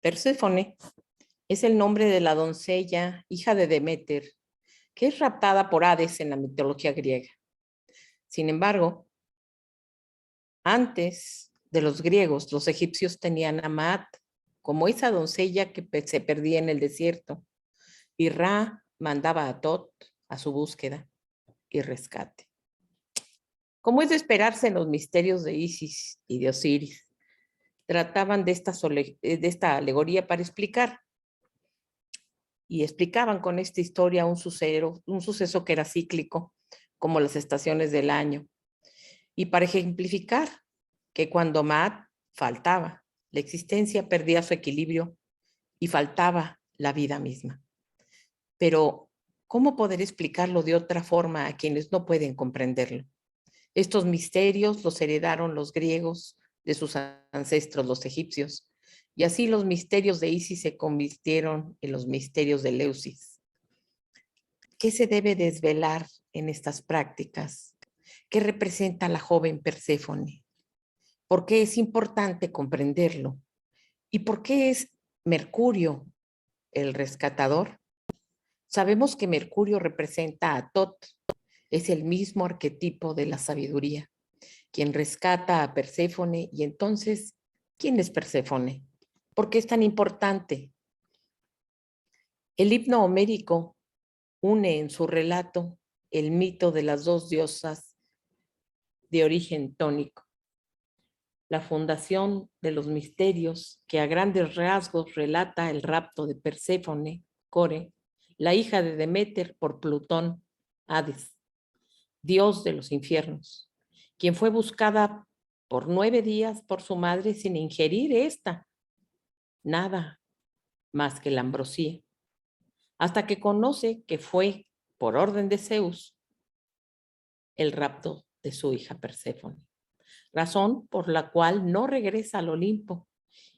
Perséfone es el nombre de la doncella, hija de Deméter, que es raptada por Hades en la mitología griega. Sin embargo, antes de los griegos, los egipcios tenían a Maat como esa doncella que se perdía en el desierto, y Ra mandaba a Tot a su búsqueda y rescate. Como es de esperarse en los misterios de Isis y de Osiris, trataban de esta alegoría para explicar, y explicaban con esta historia un suceso que era cíclico, como las estaciones del año, y para ejemplificar que cuando Maat faltaba, la existencia perdía su equilibrio y faltaba la vida misma. Pero, ¿cómo poder explicarlo de otra forma a quienes no pueden comprenderlo? Estos misterios los heredaron los griegos de sus ancestros, los egipcios, y así los misterios de Isis se convirtieron en los misterios de Eleusis. ¿Qué se debe desvelar en estas prácticas? ¿Qué representa la joven Perséfone? ¿Por qué es importante comprenderlo? ¿Y por qué es Mercurio el rescatador? Sabemos que Mercurio representa a Tot, es el mismo arquetipo de la sabiduría, quien rescata a Perséfone. Y entonces, ¿quién es Perséfone? ¿Por qué es tan importante? El himno homérico une en su relato el mito de las dos diosas de origen tónico, la fundación de los misterios que a grandes rasgos relata el rapto de Perséfone, Core, la hija de Deméter por Plutón, Hades, dios de los infiernos, quien fue buscada por 9 días por su madre sin ingerir nada más que la ambrosía, hasta que conoce que fue, por orden de Zeus, el rapto de su hija Perséfone, razón por la cual no regresa al Olimpo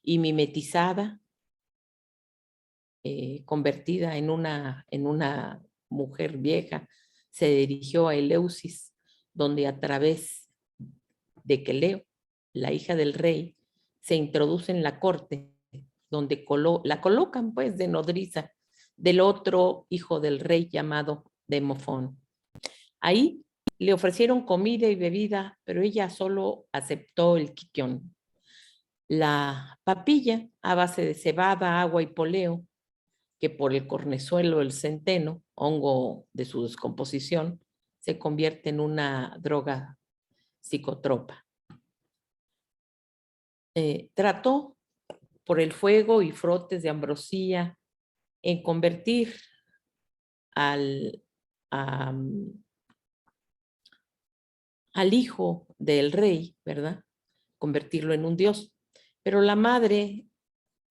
y mimetizada, convertida en una mujer vieja, se dirigió a Eleusis, donde a través de Queleo, la hija del rey, se introduce en la corte, donde la colocan pues de nodriza del otro hijo del rey llamado Demofón. Ahí le ofrecieron comida y bebida, pero ella solo aceptó el quiquión. La papilla, a base de cebada, agua y poleo, que por el cornezuelo, el centeno, hongo de su descomposición, se convierte en una droga psicotropa. Trató por el fuego y frotes de ambrosía en convertir al hijo del rey, ¿verdad? Convertirlo en un dios. Pero la madre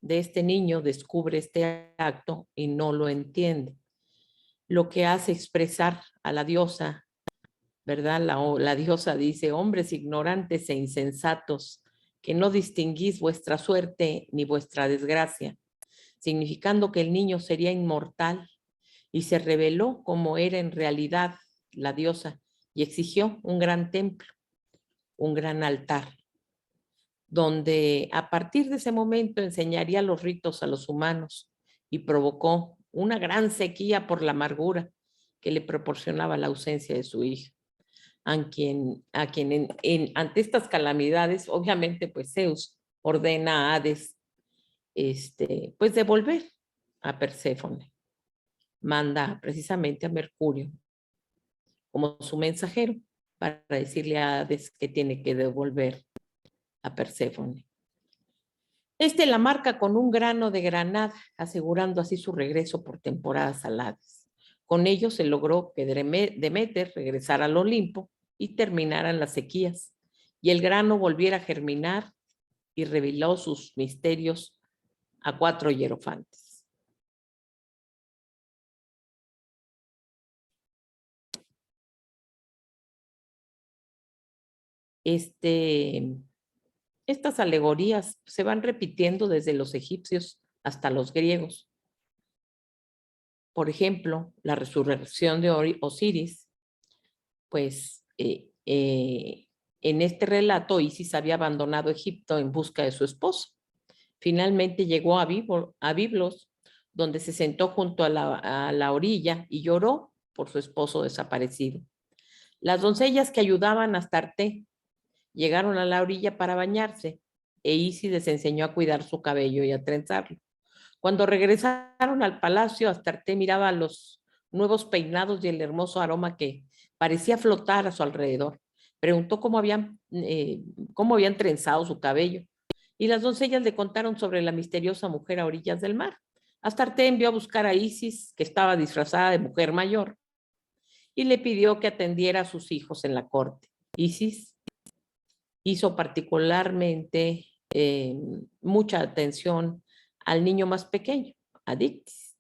de este niño descubre este acto y no lo entiende, lo que hace expresar a la diosa, ¿verdad? La diosa dice: hombres ignorantes e insensatos, que no distinguís vuestra suerte ni vuestra desgracia, significando que el niño sería inmortal, y se reveló como era en realidad la diosa y exigió un gran templo, un gran altar, donde a partir de ese momento enseñaría los ritos a los humanos, y provocó una gran sequía por la amargura que le proporcionaba la ausencia de su hija, a quien ante estas calamidades, obviamente, pues Zeus ordena a Hades, pues devolver a Perséfone. Manda precisamente a Mercurio como su mensajero para decirle a Hades que tiene que devolver a Perséfone. La marca con un grano de granada, asegurando así su regreso por temporadas al Hades. Con ello se logró que Deméter regresara al Olimpo y terminaran las sequías, y el grano volviera a germinar, y reveló sus misterios a 4 hierofantes. Estas alegorías se van repitiendo desde los egipcios hasta los griegos. Por ejemplo, la resurrección de Osiris, pues en este relato Isis había abandonado Egipto en busca de su esposo. Finalmente llegó a Biblos, donde se sentó junto a la orilla y lloró por su esposo desaparecido. Las doncellas que ayudaban a Astarte llegaron a la orilla para bañarse e Isis les enseñó a cuidar su cabello y a trenzarlo. Cuando regresaron al palacio, Astarte miraba los nuevos peinados y el hermoso aroma que parecía flotar a su alrededor. Preguntó cómo habían trenzado su cabello y las doncellas le contaron sobre la misteriosa mujer a orillas del mar. Astarte envió a buscar a Isis, que estaba disfrazada de mujer mayor, y le pidió que atendiera a sus hijos en la corte. Isis hizo particularmente mucha atención al niño más pequeño, a Dictys,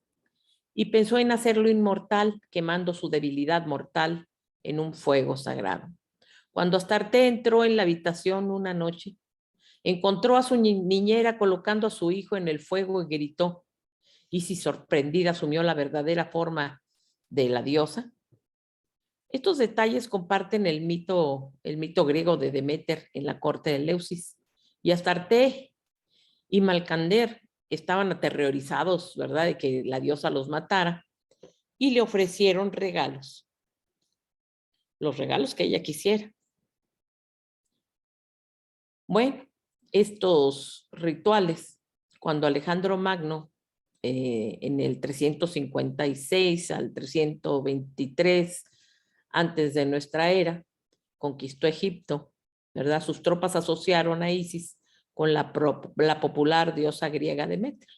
y pensó en hacerlo inmortal, quemando su debilidad mortal en un fuego sagrado. Cuando Astarte entró en la habitación una noche, encontró a su niñera colocando a su hijo en el fuego y gritó. Isis, sorprendida, asumió la verdadera forma de la diosa. Estos detalles comparten el mito griego de Deméter en la corte de Leusis. Y Astarte y Malcander estaban aterrorizados, ¿verdad?, de que la diosa los matara y le ofrecieron regalos, los regalos que ella quisiera. Bueno, estos rituales, cuando Alejandro Magno, en el 356 al 323 antes de nuestra era, conquistó Egipto, ¿verdad? Sus tropas asociaron a Isis con la popular diosa griega Deméter.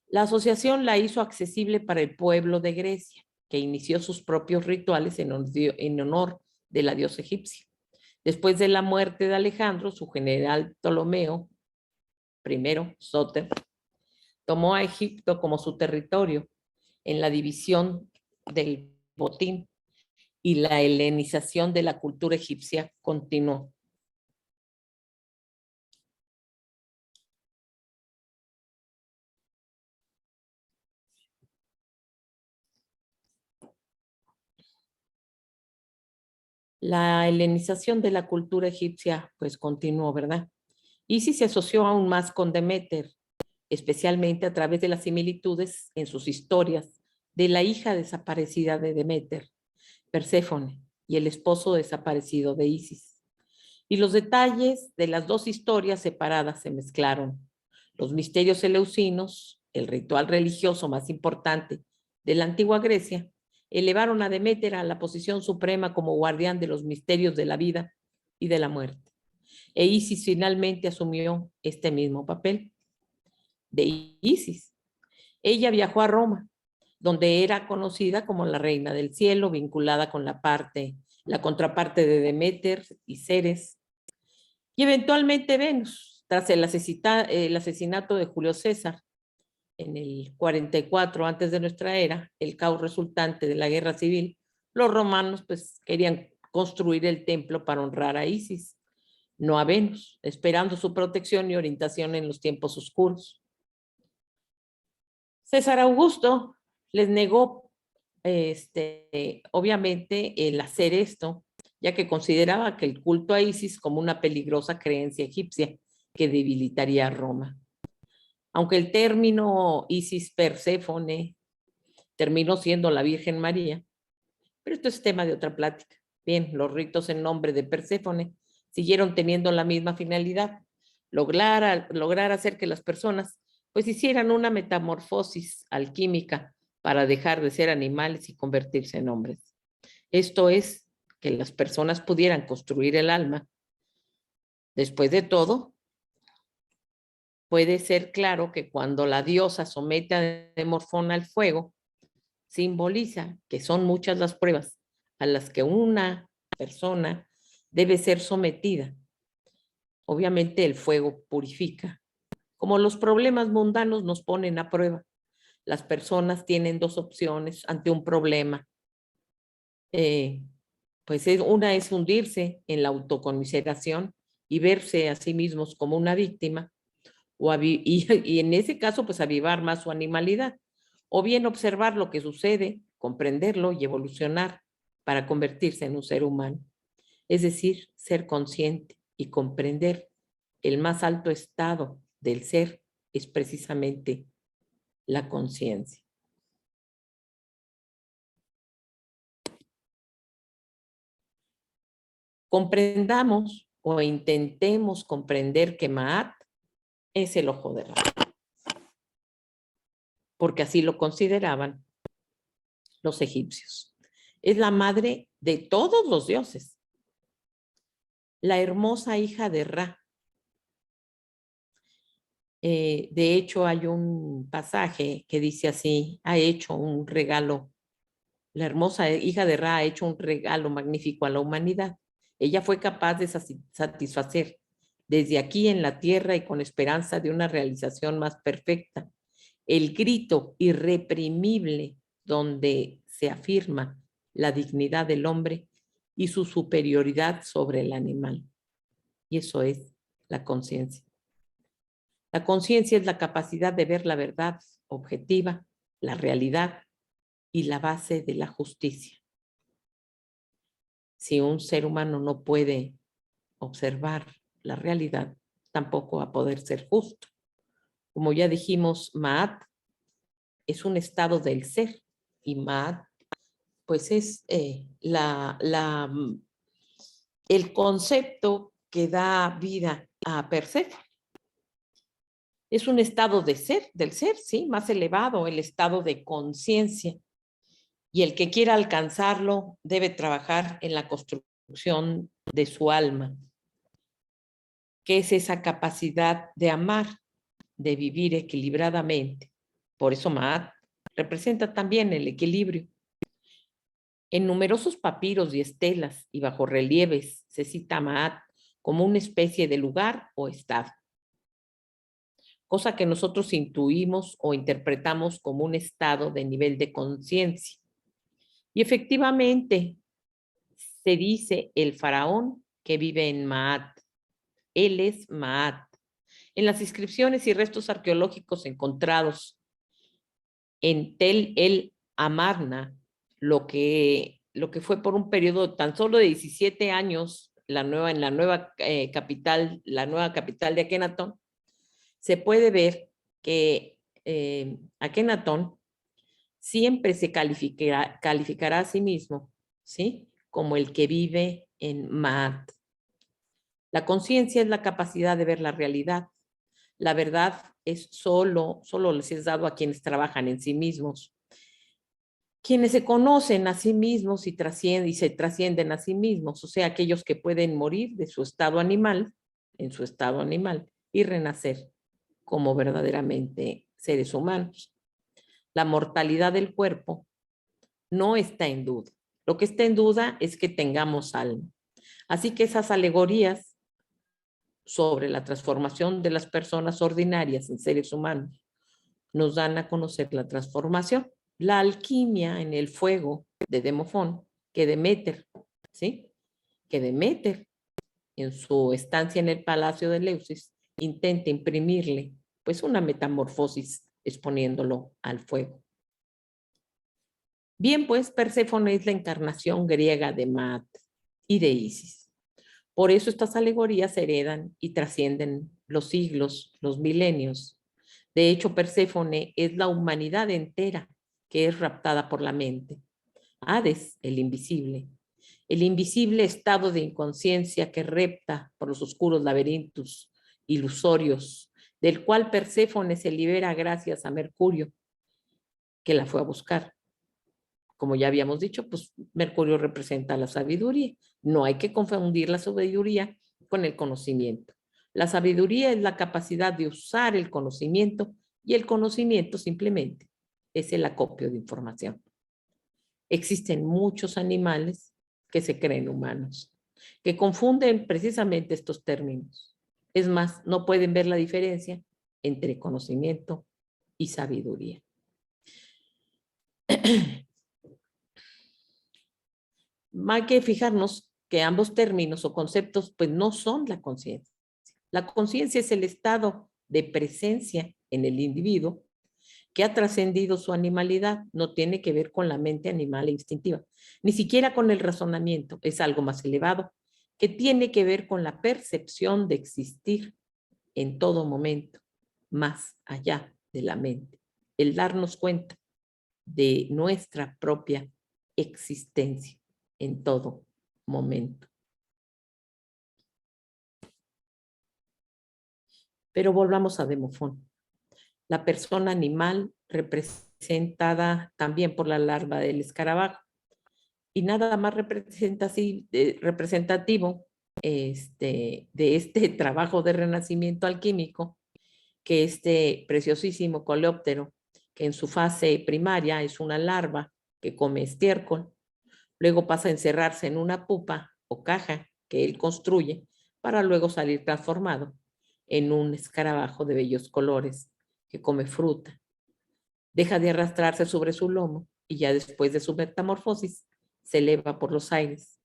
La asociación la hizo accesible para el pueblo de Grecia, que inició sus propios rituales en honor de la diosa egipcia. Después de la muerte de Alejandro, su general Ptolomeo I, Sóter, tomó a Egipto como su territorio en la división del botín y la helenización de la cultura egipcia continuó. La helenización de la cultura egipcia pues continuó, ¿verdad? Isis se asoció aún más con Deméter, especialmente a través de las similitudes en sus historias de la hija desaparecida de Deméter, Perséfone, y el esposo desaparecido de Isis. Y los detalles de las dos historias separadas se mezclaron. Los misterios eleusinos, el ritual religioso más importante de la antigua Grecia, elevaron a Deméter a la posición suprema como guardián de los misterios de la vida y de la muerte. E Isis finalmente asumió este mismo papel de Isis. Ella viajó a Roma, donde era conocida como la reina del cielo, vinculada con la contraparte de Deméter y Ceres, y eventualmente Venus, tras el asesinato de Julio César en el 44 antes de nuestra era, el caos resultante de la guerra civil, los romanos pues querían construir el templo para honrar a Isis, no a Venus, esperando su protección y orientación en los tiempos oscuros. César Augusto les negó, obviamente, el hacer esto, ya que consideraba que el culto a Isis como una peligrosa creencia egipcia que debilitaría a Roma. Aunque el término Isis Perséfone terminó siendo la Virgen María, pero esto es tema de otra plática. Bien, los ritos en nombre de Perséfone siguieron teniendo la misma finalidad, lograr hacer que las personas pues hicieran una metamorfosis alquímica para dejar de ser animales y convertirse en hombres. Esto es, que las personas pudieran construir el alma. Después de todo, puede ser claro que cuando la diosa somete a Demorfón al fuego, simboliza que son muchas las pruebas a las que una persona debe ser sometida. Obviamente el fuego purifica. Como los problemas mundanos nos ponen a prueba, las personas tienen dos opciones ante un problema. Una es hundirse en la autoconmiseración y verse a sí mismos como una víctima, y en ese caso, pues avivar más su animalidad, o bien observar lo que sucede, comprenderlo y evolucionar para convertirse en un ser humano. Es decir, ser consciente y comprender el más alto estado del ser es precisamente la conciencia. Comprendamos o intentemos comprender que Maat es el ojo de Ra, porque así lo consideraban los egipcios. Es la madre de todos los dioses, la hermosa hija de Ra. De hecho, hay un pasaje que dice así: ha hecho un regalo, la hermosa hija de Ra ha hecho un regalo magnífico a la humanidad. Ella fue capaz de satisfacer desde aquí en la tierra y con esperanza de una realización más perfecta el grito irreprimible donde se afirma la dignidad del hombre y su superioridad sobre el animal. Y eso es la conciencia. La conciencia es la capacidad de ver la verdad objetiva, la realidad y la base de la justicia. Si un ser humano no puede observar la realidad, tampoco va a poder ser justo. Como ya dijimos, Maat es un estado del ser y Maat pues es el concepto que da vida a Perséfone. Es un estado de ser, del ser, sí, más elevado, el estado de conciencia. Y el que quiera alcanzarlo debe trabajar en la construcción de su alma, que es esa capacidad de amar, de vivir equilibradamente. Por eso Maat representa también el equilibrio. En numerosos papiros y estelas y bajorrelieves se cita a Maat como una especie de lugar o estado, cosa que nosotros intuimos o interpretamos como un estado de nivel de conciencia. Y efectivamente, se dice el faraón que vive en Maat. Él es Maat. En las inscripciones y restos arqueológicos encontrados en Tel el Amarna, lo que fue por un periodo tan solo de 17 años, la nueva capital de Akenatón, se puede ver que Akenatón siempre se calificará a sí mismo, ¿sí?, como el que vive en Maat. La conciencia es la capacidad de ver la realidad. La verdad es solo les es dado a quienes trabajan en sí mismos. Quienes se conocen a sí mismos y se trascienden a sí mismos, o sea, aquellos que pueden morir de su estado animal, en su estado animal, y renacer como verdaderamente seres humanos. La mortalidad del cuerpo no está en duda. Lo que está en duda es que tengamos alma. Así que esas alegorías sobre la transformación de las personas ordinarias en seres humanos nos dan a conocer la transformación. La alquimia en el fuego de Demofón, que Deméter, ¿sí?, que Deméter en su estancia en el palacio de Eleusis intenta imprimirle pues una metamorfosis exponiéndolo al fuego. Bien, pues Perséfone es la encarnación griega de Maat y de Isis. Por eso estas alegorías se heredan y trascienden los siglos, los milenios. De hecho, Perséfone es la humanidad entera que es raptada por la mente. Hades, el invisible estado de inconsciencia que repta por los oscuros laberintos ilusorios, del cual Perséfone se libera gracias a Mercurio, que la fue a buscar. Como ya habíamos dicho, pues Mercurio representa la sabiduría. No hay que confundir la sabiduría con el conocimiento. La sabiduría es la capacidad de usar el conocimiento y el conocimiento simplemente es el acopio de información. Existen muchos animales que se creen humanos, que confunden precisamente estos términos. Es más, no pueden ver la diferencia entre conocimiento y sabiduría. Hay que fijarnos que ambos términos o conceptos pues no son la conciencia. La conciencia es el estado de presencia en el individuo que ha trascendido su animalidad, no tiene que ver con la mente animal e instintiva, ni siquiera con el razonamiento, es algo más elevado, que tiene que ver con la percepción de existir en todo momento más allá de la mente, el darnos cuenta de nuestra propia existencia en todo momento. Pero volvamos a Demofón. La persona animal representada también por la larva del escarabajo. Y nada más representativo de este trabajo de renacimiento alquímico que este preciosísimo coleóptero, que en su fase primaria es una larva que come estiércol, luego pasa a encerrarse en una pupa o caja que él construye para luego salir transformado en un escarabajo de bellos colores que come fruta. Deja de arrastrarse sobre su lomo y ya después de su metamorfosis se eleva por los aires.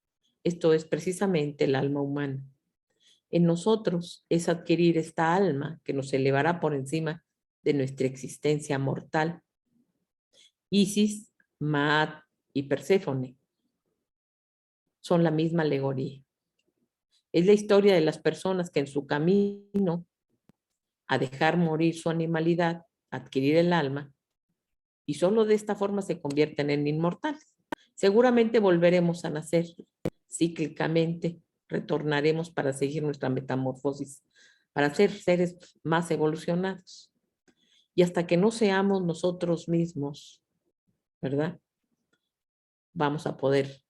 Esto es precisamente el alma humana. En nosotros es adquirir esta alma que nos elevará por encima de nuestra existencia mortal. Isis, Maat y Perséfone son la misma alegoría. Es la historia de las personas que en su camino a dejar morir su animalidad, adquirir el alma, y solo de esta forma se convierten en inmortales. Seguramente volveremos a nacer cíclicamente, retornaremos para seguir nuestra metamorfosis, para ser seres más evolucionados. Y hasta que no seamos nosotros mismos, ¿verdad? Vamos a poder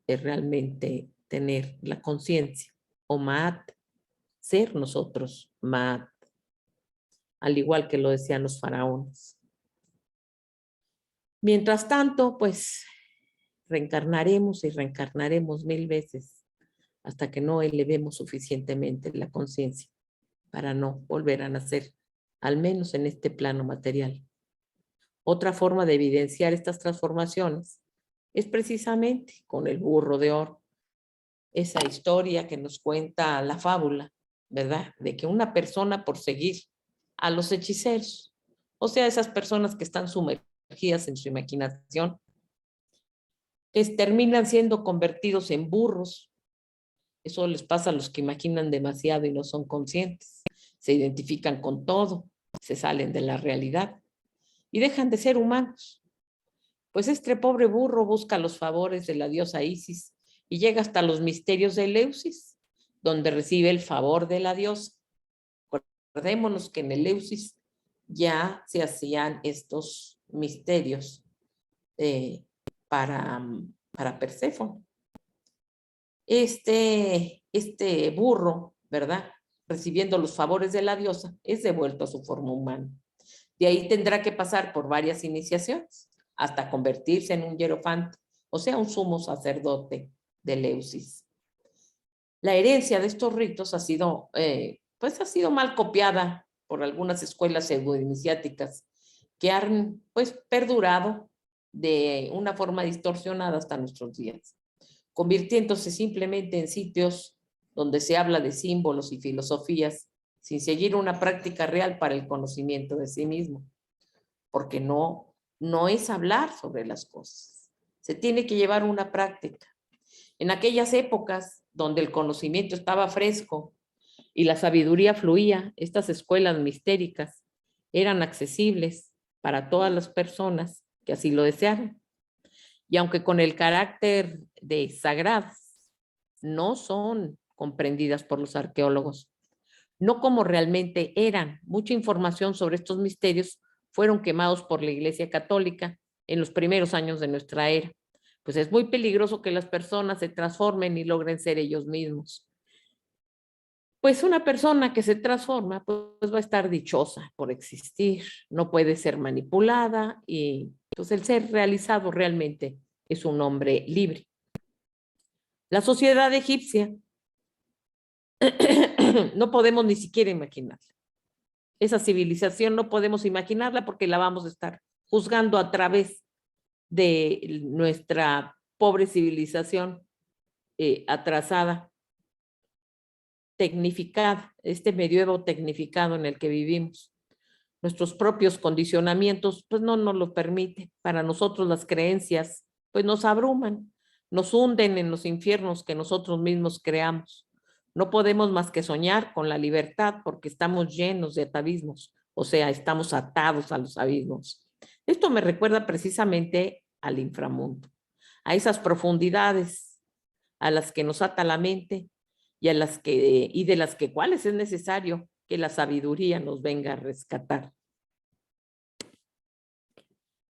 realmente tener la conciencia, o Maat, ser nosotros Maat, al igual que lo decían los faraones. Mientras tanto, pues reencarnaremos y reencarnaremos 1000 veces hasta que no elevemos suficientemente la conciencia para no volver a nacer, al menos en este plano material. Otra forma de evidenciar estas transformaciones es precisamente con el burro de oro. Esa historia que nos cuenta la fábula, ¿verdad? De que una persona por seguir a los hechiceros, o sea, esas personas que están sumergidas en su imaginación, que terminan siendo convertidos en burros. Eso les pasa a los que imaginan demasiado y no son conscientes. Se identifican con todo, se salen de la realidad y dejan de ser humanos. Pues este pobre burro busca los favores de la diosa Isis y llega hasta los misterios de Eleusis, donde recibe el favor de la diosa. Recordémonos que en Eleusis ya se hacían estos misterios para Perséfone. Este burro, ¿verdad? Recibiendo los favores de la diosa, es devuelto a su forma humana. De ahí tendrá que pasar por varias iniciaciones hasta convertirse en un hierofante, o sea, un sumo sacerdote de Eleusis. La herencia de estos ritos ha sido mal copiada por algunas escuelas pseudo-iniciáticas que han perdurado de una forma distorsionada hasta nuestros días, convirtiéndose simplemente en sitios donde se habla de símbolos y filosofías sin seguir una práctica real para el conocimiento de sí mismo, porque no es hablar sobre las cosas, se tiene que llevar una práctica. En aquellas épocas donde el conocimiento estaba fresco y la sabiduría fluía, estas escuelas mistéricas eran accesibles para todas las personas que así lo desearan. Y aunque con el carácter de sagradas, no son comprendidas por los arqueólogos, no como realmente eran. Mucha información sobre estos misterios fueron quemados por la Iglesia Católica en los primeros años de nuestra era. Pues es muy peligroso que las personas se transformen y logren ser ellos mismos. Pues una persona que se transforma, pues va a estar dichosa por existir, no puede ser manipulada y pues el ser realizado realmente es un hombre libre. La sociedad egipcia no podemos ni siquiera imaginarla. Esa civilización no podemos imaginarla porque la vamos a estar juzgando a través de nuestra pobre civilización atrasada, tecnificada, este medioevo tecnificado en el que vivimos. Nuestros propios condicionamientos pues no nos lo permiten. Para nosotros las creencias pues nos abruman, nos hunden en los infiernos que nosotros mismos creamos. No podemos más que soñar con la libertad porque estamos llenos de atavismos O sea, estamos atados a los abismos. Esto me recuerda precisamente al inframundo, a esas profundidades a las que nos ata la mente y de las que cuáles es necesario que la sabiduría nos venga a rescatar.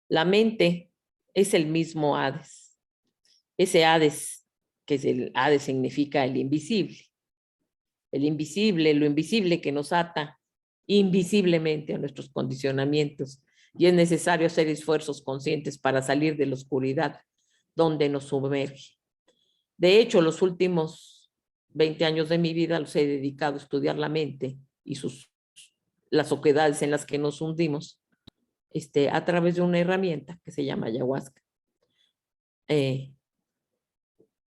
La mente es el mismo Hades. Ese Hades, que es el Hades significa el invisible. El invisible, lo invisible que nos ata invisiblemente a nuestros condicionamientos. Y es necesario hacer esfuerzos conscientes para salir de la oscuridad donde nos sumerge. De hecho, los últimos 20 años de mi vida los he dedicado a estudiar la mente y las oquedades en las que nos hundimos a través de una herramienta que se llama ayahuasca.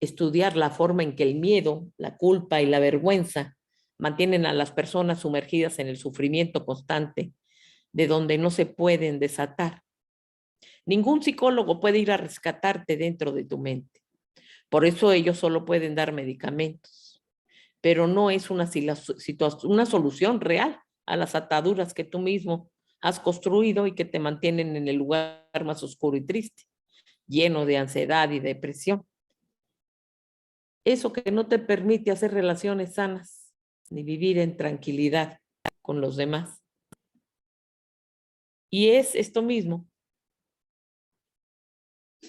Estudiar la forma en que el miedo, la culpa y la vergüenza mantienen a las personas sumergidas en el sufrimiento constante, de donde no se pueden desatar. Ningún psicólogo puede ir a rescatarte dentro de tu mente. Por eso ellos solo pueden dar medicamentos, pero no es una solución real a las ataduras que tú mismo has construido y que te mantienen en el lugar más oscuro y triste, lleno de ansiedad y depresión. Eso que no te permite hacer relaciones sanas ni vivir en tranquilidad con los demás. Y es esto mismo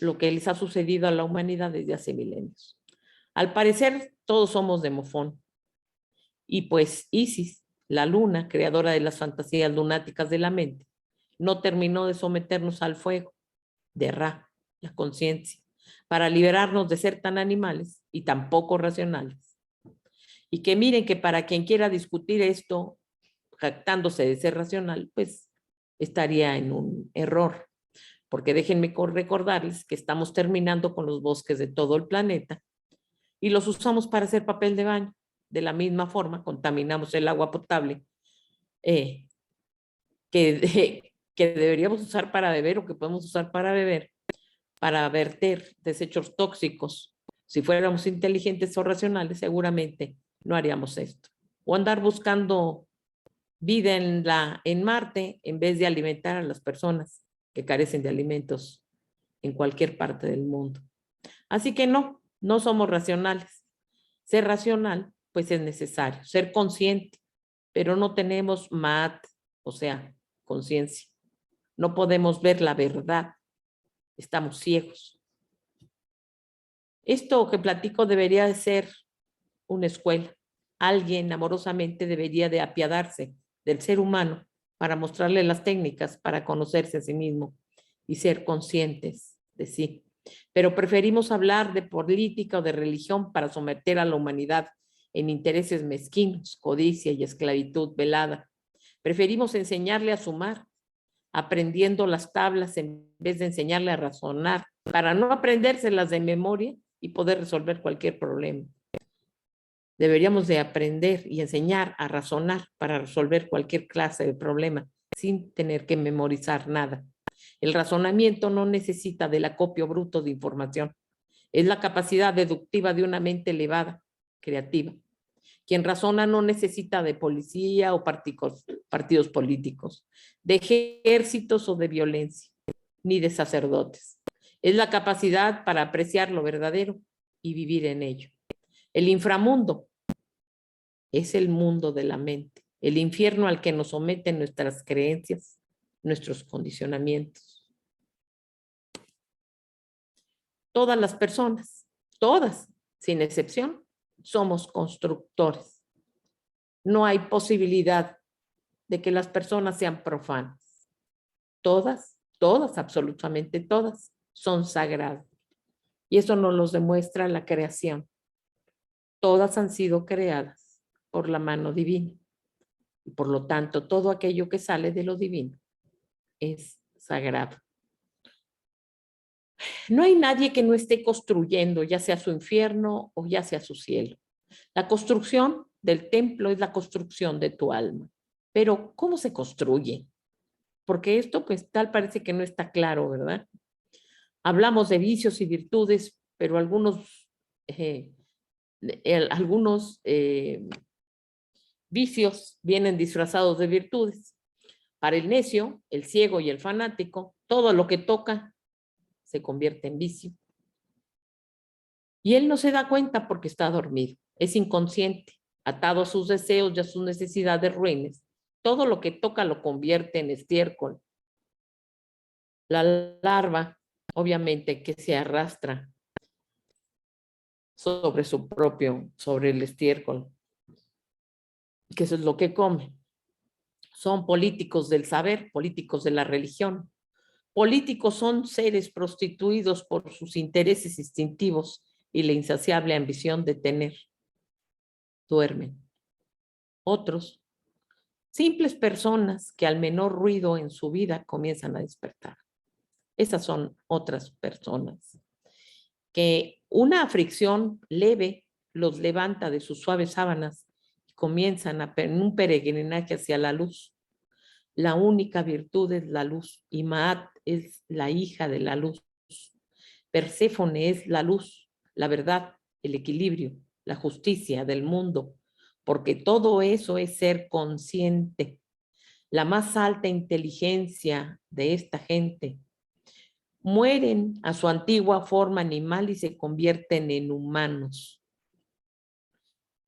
lo que les ha sucedido a la humanidad desde hace milenios. Al parecer, todos somos de Mofón. Y pues Isis, la luna, creadora de las fantasías lunáticas de la mente, no terminó de someternos al fuego de Ra, la conciencia, para liberarnos de ser tan animales y tan poco racionales. Y que miren que para quien quiera discutir esto, jactándose de ser racional, pues estaría en un error. Porque déjenme recordarles que estamos terminando con los bosques de todo el planeta y los usamos para hacer papel de baño. De la misma forma, contaminamos el agua potable que deberíamos usar para beber o que podemos usar para beber, para verter desechos tóxicos. Si fuéramos inteligentes o racionales, seguramente no haríamos esto. O andar buscando vida en Marte en vez de alimentar a las personas que carecen de alimentos en cualquier parte del mundo. Así que no somos racionales. Ser racional, pues es necesario. Ser consciente, pero no tenemos mat, o sea, conciencia. No podemos ver la verdad. Estamos ciegos. Esto que platico debería de ser una escuela. Alguien amorosamente debería de apiadarse del ser humano para mostrarle las técnicas para conocerse a sí mismo y ser conscientes de sí. Pero preferimos hablar de política o de religión para someter a la humanidad en intereses mezquinos, codicia y esclavitud velada. Preferimos enseñarle a sumar, aprendiendo las tablas en vez de enseñarle a razonar, para no aprendérselas de memoria y poder resolver cualquier problema. Deberíamos de aprender y enseñar a razonar para resolver cualquier clase de problema sin tener que memorizar nada. El razonamiento no necesita del acopio bruto de información. Es la capacidad deductiva de una mente elevada, creativa. Quien razona no necesita de policía o partidos políticos, de ejércitos o de violencia, ni de sacerdotes. Es la capacidad para apreciar lo verdadero y vivir en ello. El inframundo es el mundo de la mente, el infierno al que nos someten nuestras creencias, nuestros condicionamientos. Todas las personas, todas, sin excepción, somos constructores. No hay posibilidad de que las personas sean profanas. Todas, absolutamente todas, son sagradas. Y eso nos lo demuestra la creación. Todas han sido creadas por la mano divina. Y por lo tanto, todo aquello que sale de lo divino es sagrado. No hay nadie que no esté construyendo, ya sea su infierno o ya sea su cielo. La construcción del templo es la construcción de tu alma. Pero, ¿cómo se construye? Porque esto, pues, tal parece que no está claro, ¿verdad? Hablamos de vicios y virtudes, pero algunos vicios vienen disfrazados de virtudes. Para el necio, el ciego y el fanático, todo lo que toca se convierte en vicio. Y él no se da cuenta porque está dormido, es inconsciente, atado a sus deseos y a sus necesidades ruines. Todo lo que toca lo convierte en estiércol. La larva, obviamente, que se arrastra sobre el estiércol, que eso es lo que come. Son políticos del saber, políticos de la religión. Políticos son seres prostituidos por sus intereses instintivos y la insaciable ambición de tener. Duermen. Otros, simples personas que al menor ruido en su vida comienzan a despertar. Esas son otras personas que una fricción leve los levanta de sus suaves sábanas y comienzan en un peregrinaje hacia la luz. La única virtud es la luz y Maat es la hija de la luz. Perséfone es la luz, la verdad, el equilibrio, la justicia del mundo, porque todo eso es ser consciente. La más alta inteligencia de esta gente. Mueren a su antigua forma animal y se convierten en humanos.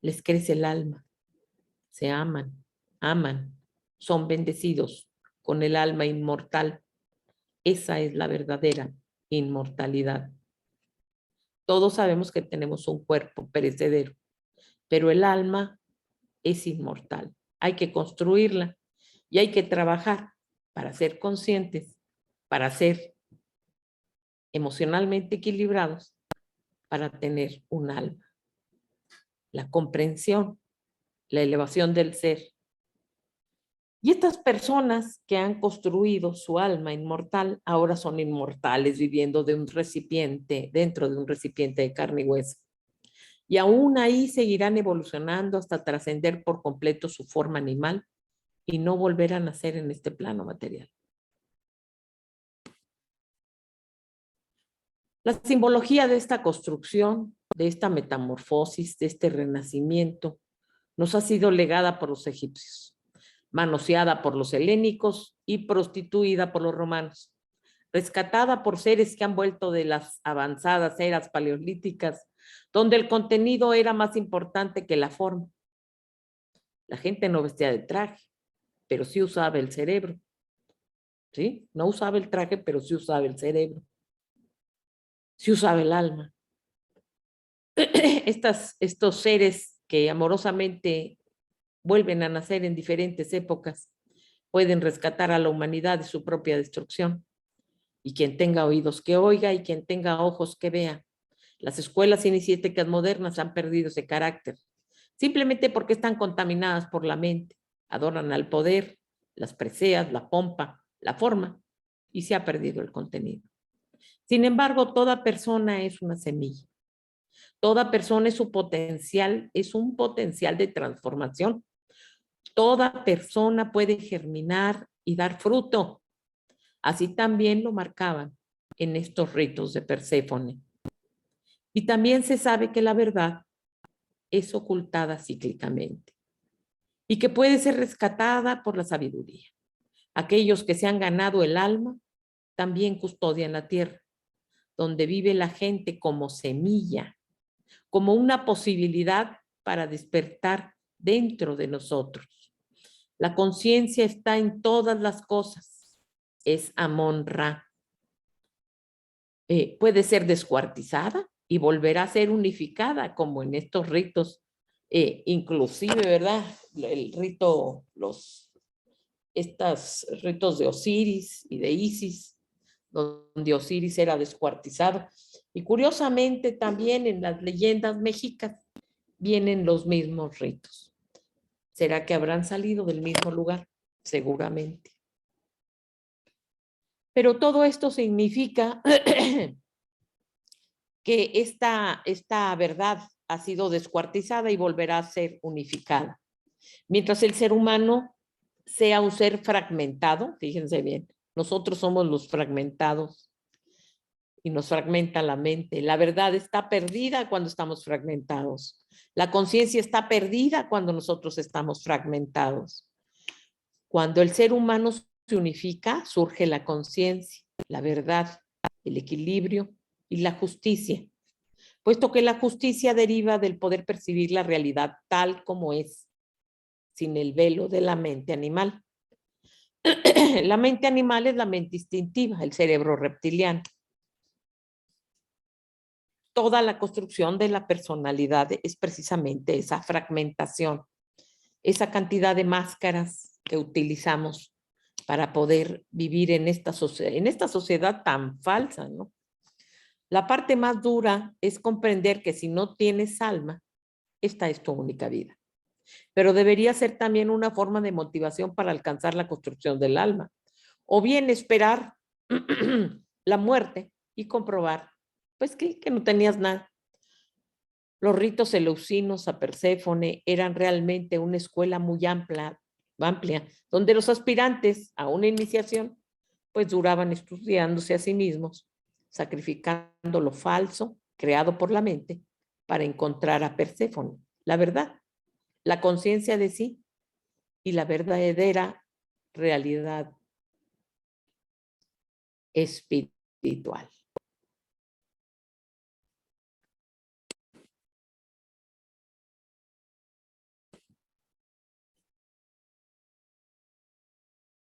Les crece el alma, se aman, son bendecidos con el alma inmortal. Esa es la verdadera inmortalidad. Todos sabemos que tenemos un cuerpo perecedero, pero el alma es inmortal. Hay que construirla y hay que trabajar para ser conscientes, para ser emocionalmente equilibrados, para tener un alma. La comprensión, la elevación del ser. Y estas personas que han construido su alma inmortal, ahora son inmortales viviendo de un recipiente, dentro de un recipiente de carne y hueso. Y aún ahí seguirán evolucionando hasta trascender por completo su forma animal y no volver a nacer en este plano material. La simbología de esta construcción, de esta metamorfosis, de este renacimiento, nos ha sido legada por los egipcios, manoseada por los helénicos y prostituida por los romanos, rescatada por seres que han vuelto de las avanzadas eras paleolíticas, donde el contenido era más importante que la forma. La gente no vestía de traje, pero sí usaba el cerebro. ¿Sí? No usaba el traje, pero sí usaba el cerebro. Sí usaba el alma. Estos seres que amorosamente vuelven a nacer en diferentes épocas pueden rescatar a la humanidad de su propia destrucción. Y quien tenga oídos que oiga y quien tenga ojos que vea. Las escuelas iniciáticas modernas han perdido ese carácter, simplemente porque están contaminadas por la mente. Adoran al poder, las preseas, la pompa, la forma, y se ha perdido el contenido. Sin embargo, toda persona es una semilla. Toda persona es su potencial, es un potencial de transformación. Toda persona puede germinar y dar fruto. Así también lo marcaban en estos ritos de Perséfone. Y también se sabe que la verdad es ocultada cíclicamente y que puede ser rescatada por la sabiduría. Aquellos que se han ganado el alma también custodian la tierra, donde vive la gente como semilla, como una posibilidad para despertar dentro de nosotros. La conciencia está en todas las cosas. Es Amon-Ra. Puede ser descuartizada y volverá a ser unificada, como en estos ritos, inclusive, ¿verdad? El rito, estos ritos de Osiris y de Isis, donde Osiris era descuartizado. Y curiosamente también en las leyendas mexicas vienen los mismos ritos. ¿Será que habrán salido del mismo lugar? Seguramente. Pero todo esto significa que esta verdad ha sido descuartizada y volverá a ser unificada. Mientras el ser humano sea un ser fragmentado, fíjense bien, nosotros somos los fragmentados y nos fragmenta la mente. La verdad está perdida cuando estamos fragmentados. La conciencia está perdida cuando nosotros estamos fragmentados. Cuando el ser humano se unifica, surge la conciencia, la verdad, el equilibrio y la justicia, puesto que la justicia deriva del poder percibir la realidad tal como es, sin el velo de la mente animal. La mente animal es la mente instintiva, el cerebro reptiliano. Toda la construcción de la personalidad es precisamente esa fragmentación, esa cantidad de máscaras que utilizamos para poder vivir en esta sociedad tan falsa, ¿no? La parte más dura es comprender que si no tienes alma, esta es tu única vida. Pero debería ser también una forma de motivación para alcanzar la construcción del alma. O bien esperar la muerte y comprobar, pues que no tenías nada. Los ritos eleusinos a Perséfone eran realmente una escuela muy amplia, donde los aspirantes a una iniciación pues duraban estudiándose a sí mismos, sacrificando lo falso creado por la mente para encontrar a Perséfone, la verdad, la conciencia de sí y la verdadera realidad espiritual.